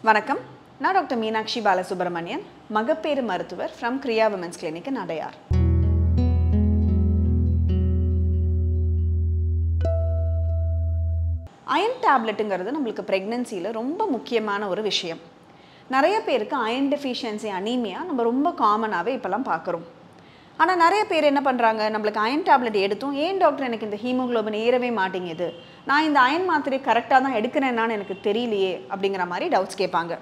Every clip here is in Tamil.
வணக்கம். நான் டாக்டர் மீனாட்சி பாலசுப்ரமணியன், மகப்பேறு மருத்துவர் from Kriya Women's Clinic in Adayar. Iron டேப்லெட்டுங்கிறது நம்மளுக்கு ப்ரெக்னன்சியில் ரொம்ப முக்கியமான ஒரு விஷயம். நிறைய பேருக்கு அயன் டெஃபிஷியன்சி அனீமியா நம்ம ரொம்ப காமனாகவே இப்போலாம் பார்க்குறோம். ஆனால் நிறைய பேர் என்ன பண்ணுறாங்க, நம்மளுக்கு அயன் டேப்லெட் எடுத்தும் ஏன் டாக்டர் எனக்கு இந்த ஹீமோக்ளோபின் ஏறவே மாட்டேங்குது, நான் இந்த அயன் மாத்திரை கரெக்டாக தான் எடுக்கிறேன்னான்னு எனக்கு தெரியலையே அப்படிங்கிற மாதிரி டவுட்ஸ் கேட்பாங்க.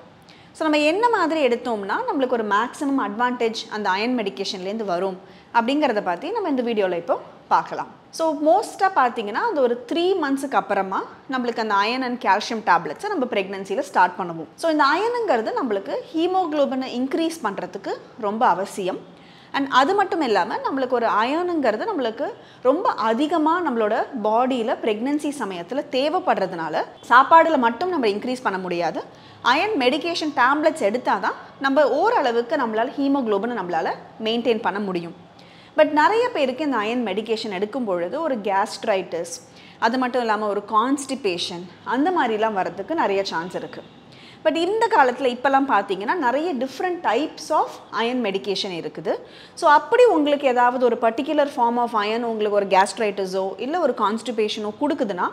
ஸோ நம்ம என்ன மாதிரி எடுத்தோம்னா நம்மளுக்கு ஒரு மேக்ஸிமம் அட்வான்டேஜ் அந்த அயன் மெடிக்கேஷன்லேருந்து வரும் அப்படிங்கிறத பற்றி நம்ம இந்த வீடியோவில் இப்போ பார்க்கலாம். ஸோ மோஸ்ட்டாக பார்த்தீங்கன்னா அது ஒரு 3 monthsக்கு அப்புறமா நம்மளுக்கு அந்த அயன் அண்ட் கால்சியம் டேப்லெட்ஸை நம்ம ப்ரெக்னன்சியில் ஸ்டார்ட் பண்ணுவோம். ஸோ இந்த அயனுங்கிறது நம்மளுக்கு ஹீமோக்ளோபினை இன்க்ரீஸ் பண்ணுறதுக்கு ரொம்ப அவசியம். அண்ட் அது மட்டும் இல்லாமல் நம்மளுக்கு ஒரு அயனுங்கிறது நம்மளுக்கு ரொம்ப அதிகமாக நம்மளோட பாடியில் ப்ரெக்னன்சி சமயத்தில் தேவைப்படுறதுனால சாப்பாடில் மட்டும் நம்ம இன்க்ரீஸ் பண்ண முடியாது. அயன் மெடிக்கேஷன் டேப்லெட்ஸ் எடுத்தால் தான் நம்ம ஓரளவுக்கு நம்மளால் ஹீமோக்ளோபினை நம்மளால் மெயின்டைன் பண்ண முடியும். பட் நிறைய பேருக்கு இந்த அயன் மெடிக்கேஷன் எடுக்கும் பொழுது ஒரு கேஸ்ட்ரைட்டிஸ், அது மட்டும் இல்லாமல் ஒரு கான்ஸ்டிபேஷன் அந்த மாதிரிலாம் வரதுக்கு நிறைய சான்ஸ் இருக்குது. பட் இந்த காலத்தில் இப்போல்லாம் பார்த்தீங்கன்னா நிறைய different types of iron medication இருக்குது. ஸோ அப்படி உங்களுக்கு ஏதாவது ஒரு பர்டிகுலர் ஃபார்ம் ஆஃப் அயன் உங்களுக்கு ஒரு கேஸ்ட்ரைட்டிஸோ இல்லை ஒரு கான்ஸ்டிபேஷனோ கொடுக்குதுன்னா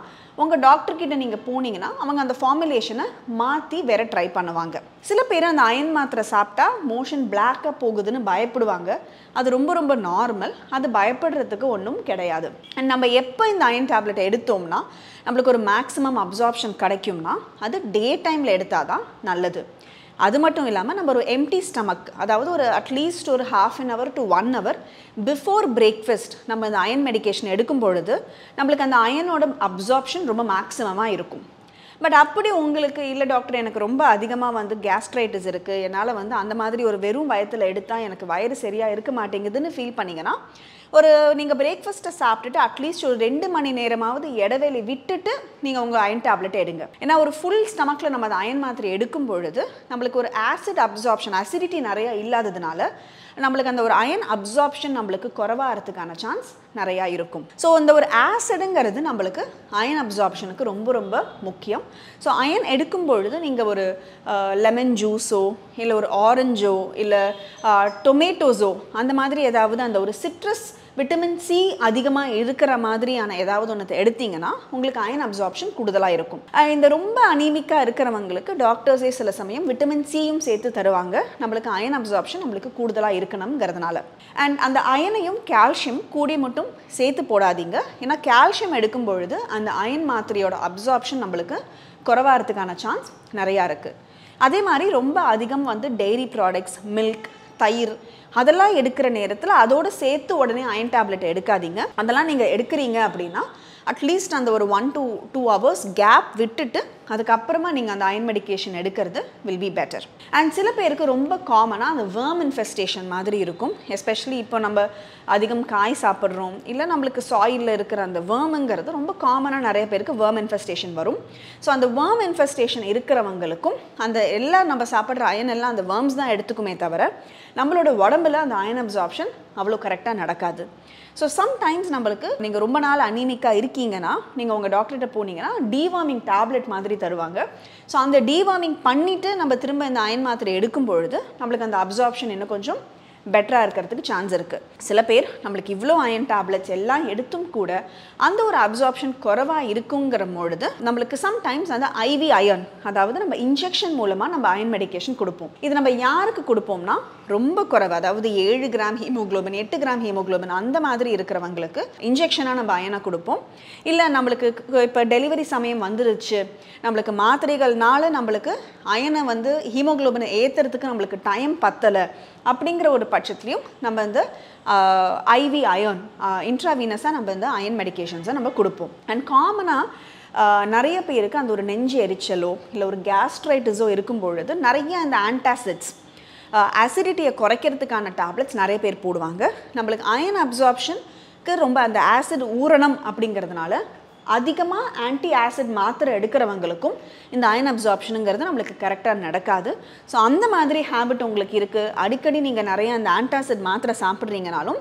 உங்கள் டாக்டர்கிட்ட நீங்கள் போனீங்கன்னா அவங்க அந்த ஃபார்முலேஷனை மாற்றி வேற ட்ரை பண்ணுவாங்க. சில பேர் அந்த அயன் மாத்திரை சாப்பிட்டா மோஷன் பிளாக்காக போகுதுன்னு பயப்படுவாங்க. அது ரொம்ப ரொம்ப நார்மல், அது பயப்படுறதுக்கு ஒன்றும் கிடையாது. அண்ட் நம்ம எப்போ இந்த அயன் டேப்லெட் எடுத்தோம்னா நம்மளுக்கு ஒரு மேக்ஸிமம் அப்சார்ப்ஷன் கிடைக்கும்னா அது டே டைமில் எடுத்தால் தான் நல்லது. அது மட்டும் இல்லாமல் நம்ம ஒரு எம்டி ஸ்டமக், அதாவது ஒரு அட்லீஸ்ட் ஒரு 1/2 hour to 1 hour before breakfast நம்ம இந்த அயன் மெடிக்கேஷன் எடுக்கும் பொழுது நம்மளுக்கு அந்த அயனோட அப்சார்ப்ஷன் ரொம்ப மேக்ஸிமமாக இருக்கும். பட் அப்படி உங்களுக்கு இல்லை டாக்டர் எனக்கு ரொம்ப அதிகமாக கேஸ்ட்ரைட்டிஸ் இருக்குது, என்னால் அந்த மாதிரி ஒரு வெறும் வயத்தில் எடுத்தால் எனக்கு வயிறு சரியாக இருக்க மாட்டேங்குதுன்னு ஃபீல் பண்ணிங்கன்னா ஒரு நீங்கள் பிரேக்ஃபாஸ்ட்டை சாப்பிட்டுட்டு அட்லீஸ்ட் ஒரு 2 மணி நேரமாவது இடைவெளி விட்டுட்டு நீங்கள் உங்கள் அயன் டேப்லெட் எடுங்க. ஏன்னா ஒரு ஃபுல் ஸ்டமக்கில் நம்ம அந்த அயன் மாத்திரை எடுக்கும் பொழுது நம்மளுக்கு ஒரு ஆசிட் அப்சார்ப்ஷன், அசிடிட்டி நிறையா இல்லாததுனால நம்மளுக்கு அந்த ஒரு அயன் அப்சார்ப்ஷன் நம்மளுக்கு குறைவாகிறதுக்கான சான்ஸ் நிறையா இருக்கும். ஸோ இந்த ஒரு ஆசிடுங்கிறது நம்மளுக்கு அயன் அப்சார்ப்ஷனுக்கு ரொம்ப ரொம்ப முக்கியம். ஸோ அயன் எடுக்கும் பொழுது நீங்கள் ஒரு லெமன் ஜூஸோ இல்லை ஒரு ஆரஞ்சோ இல்லை டொமேட்டோஸோ அந்த மாதிரி ஏதாவது அந்த ஒரு சிட்ரஸ் விட்டமின் சி அதிகமாக இருக்கிற மாதிரியான ஏதாவது ஒன்று எடுத்தீங்கன்னா உங்களுக்கு அயன் அப்சார்ப்ஷன் கூடுதலாக இருக்கும். இந்த ரொம்ப அனீமிக்காக இருக்கிறவங்களுக்கு டாக்டர்ஸே சில சமயம் விட்டமின் சியும் சேர்த்து தருவாங்க, நம்மளுக்கு அயன் அப்சார்ப்ஷன் நம்மளுக்கு கூடுதலாக இருக்கணுங்கிறதுனால. அண்ட் அந்த அயனையும் கால்சியம் கூடி மட்டும் சேர்த்து போடாதீங்க. ஏன்னா கால்சியம் எடுக்கும் பொழுது அந்த அயன் மாத்திரையோட அப்சார்ப்ஷன் நம்மளுக்கு குறைவாகிறதுக்கான சான்ஸ் நிறையா இருக்குது. அதே மாதிரி ரொம்ப அதிகம் டெய்ரி ப்ராடக்ட்ஸ், மில்க், தயிர் அதெல்லாம் எடுக்கிற நேரத்தில் அதோடு சேர்த்து உடனே அயன் டேப்லெட் எடுக்காதீங்க. அதெல்லாம் நீங்கள் எடுக்கிறீங்க அப்படின்னா அட்லீஸ்ட் அந்த ஒரு 1 to 2 hours கேப் விட்டுட்டு அதுக்கப்புறமா நீங்கள் அந்த அயன் மெடிக்கேஷன் எடுக்கிறது வில் பி பெட்டர். அண்ட் சில பேருக்கு ரொம்ப காமனாக அந்த வேர்ம் இன்ஃபெஸ்டேஷன் மாதிரி இருக்கும். எஸ்பெஷலி இப்போ நம்ம அதிகம் காய் சாப்பிட்றோம், இல்லை நம்மளுக்கு சாயிலில் இருக்கிற அந்த வேர்முங்கிறது ரொம்ப காமனாக நிறைய பேருக்கு வேர்ம் இன்ஃபெஸ்டேஷன் வரும். ஸோ அந்த வேர்ம் இன்ஃபெஸ்டேஷன் இருக்கிறவங்களுக்கும் அந்த எல்லாம் நம்ம சாப்பிட்ற அயன் எல்லாம் அந்த வேர்ம்ஸ் தான் எடுத்துக்குமே தவிர நம்மளோட உடம்புல அந்த அயன் அப்சார்ப்ஷன் அவ்வளோ கரெக்டாக நடக்காது. ஸோ சம்டைம்ஸ் நம்மளுக்கு நீங்கள் ரொம்ப நாள் அனீமிக்காக இருக்கீங்கன்னா நீங்கள் உங்கள் டாக்டர்கிட்ட போனீங்கன்னா டீவார்மிங் டேப்லெட் மாதிரி தருவாங்க. ஸோ அந்த டீவார்மிங் பண்ணிவிட்டு நம்ம திரும்ப இந்த அயன் மாத்திரை எடுக்கும் பொழுது நம்மளுக்கு அந்த அப்சார்ப்ஷன் இன்னும் கொஞ்சம் பெட்டராக இருக்கிறதுக்கு சான்ஸ் இருக்குது. சில பேர் நம்மளுக்கு இவ்வளோ அயன் டேப்லெட்ஸ் எல்லாம் எடுத்தும் கூட அந்த ஒரு அப்சார்ப்ஷன் குறைவாக இருக்குங்கிற பொழுது நம்மளுக்கு சம்டைம்ஸ் அந்த ஐவி அயன், அதாவது நம்ம இன்ஜெக்ஷன் மூலமாக நம்ம அயன் மெடிக்கேஷன் கொடுப்போம். இது நம்ம யாருக்கு கொடுப்போம்னா ரொம்ப குறைவு, அதாவது 7 கிராம் ஹீமோக்ளோபின், 8 கிராம் ஹீமோக்ளோபின் அந்த மாதிரி இருக்கிறவங்களுக்கு இன்ஜெக்ஷனாக நம்ம அயனை கொடுப்போம். இல்லை நம்மளுக்கு இப்போ டெலிவரி சமயம் வந்துருச்சு, நம்மளுக்கு மாத்திரைகள்னால நம்மளுக்கு அயனை ஹீமோக்ளோபினை ஏற்றுறதுக்கு நம்மளுக்கு டைம் பத்தலை அப்படிங்கிற ஒரு பட்சத்துலையும் நம்ம ஐவி அயன் இன்ட்ராவீனஸாக நம்ம அயன் மெடிக்கேஷன்ஸை நம்ம கொடுப்போம். அண்ட் காமனாக நிறைய பேருக்கு அந்த ஒரு நெஞ்சு எரிச்சலோ இல்லை ஒரு கேஸ்ட்ரைட்டிஸோ இருக்கும் பொழுது நிறைய அந்த ஆன்டாசிட்ஸ், ஆசிடிட்டியை குறைக்கிறதுக்கான டேப்லெட்ஸ் நிறைய பேர் போடுவாங்க. நம்மளுக்கு அயன் அப்சார்ப்ஷனுக்கு ரொம்ப அந்த ஆசிட் ஊறணும் அப்படிங்கிறதுனால அதிகமாக ஆன்டி ஆசிட் மாத்திரை எடுக்கிறவங்களுக்கும் இந்த அயன் அப்சார்ப்ஷனுங்கிறது நம்மளுக்கு கரெக்டாக நடக்காது. ஸோ அந்த மாதிரி ஹேபிட் உங்களுக்கு இருக்குது, அடிக்கடி நீங்கள் நிறைய அந்த ஆன்டாசிட் மாத்திரை சாப்பிட்றீங்கனாலும்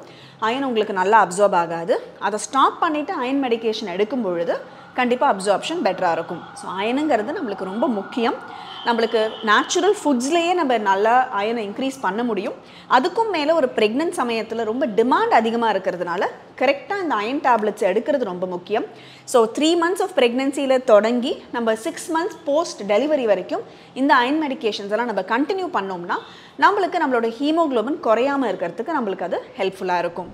அயன் உங்களுக்கு நல்லா அப்சார்ப் ஆகாது. அதை ஸ்டாப் பண்ணிவிட்டு அயன் மெடிக்கேஷன் எடுக்கும் பொழுது கண்டிப்பாக அப்சார்ப்ஷன் பெட்டராக இருக்கும். ஸோ அயனுங்கிறது நம்மளுக்கு ரொம்ப முக்கியம். நம்மளுக்கு நேச்சுரல் ஃபுட்ஸ்லேயே நம்ம நல்லா அயனை இன்க்ரீஸ் பண்ண முடியும். அதுக்கும் மேலே ஒரு ப்ரெக்னென்ட் சமயத்தில் ரொம்ப டிமாண்ட் அதிகமாக இருக்கிறதுனால கரெக்டாக இந்த அயன் டேப்லெட்ஸ் எடுக்கிறது ரொம்ப முக்கியம். ஸோ 3 months ஆஃப் ப்ரெக்னென்சியில் தொடங்கி நம்ம 6 months போஸ்ட் டெலிவரி வரைக்கும் இந்த அயன் மெடிகேஷன்ஸ் எல்லாம் நம்ம கண்டினியூ பண்ணோம்னா நம்மளுக்கு நம்மளோட ஹீமோகுளோபின் குறையாமல் இருக்கிறதுக்கு நம்மளுக்கு அது ஹெல்ப்ஃபுல்லாக இருக்கும்.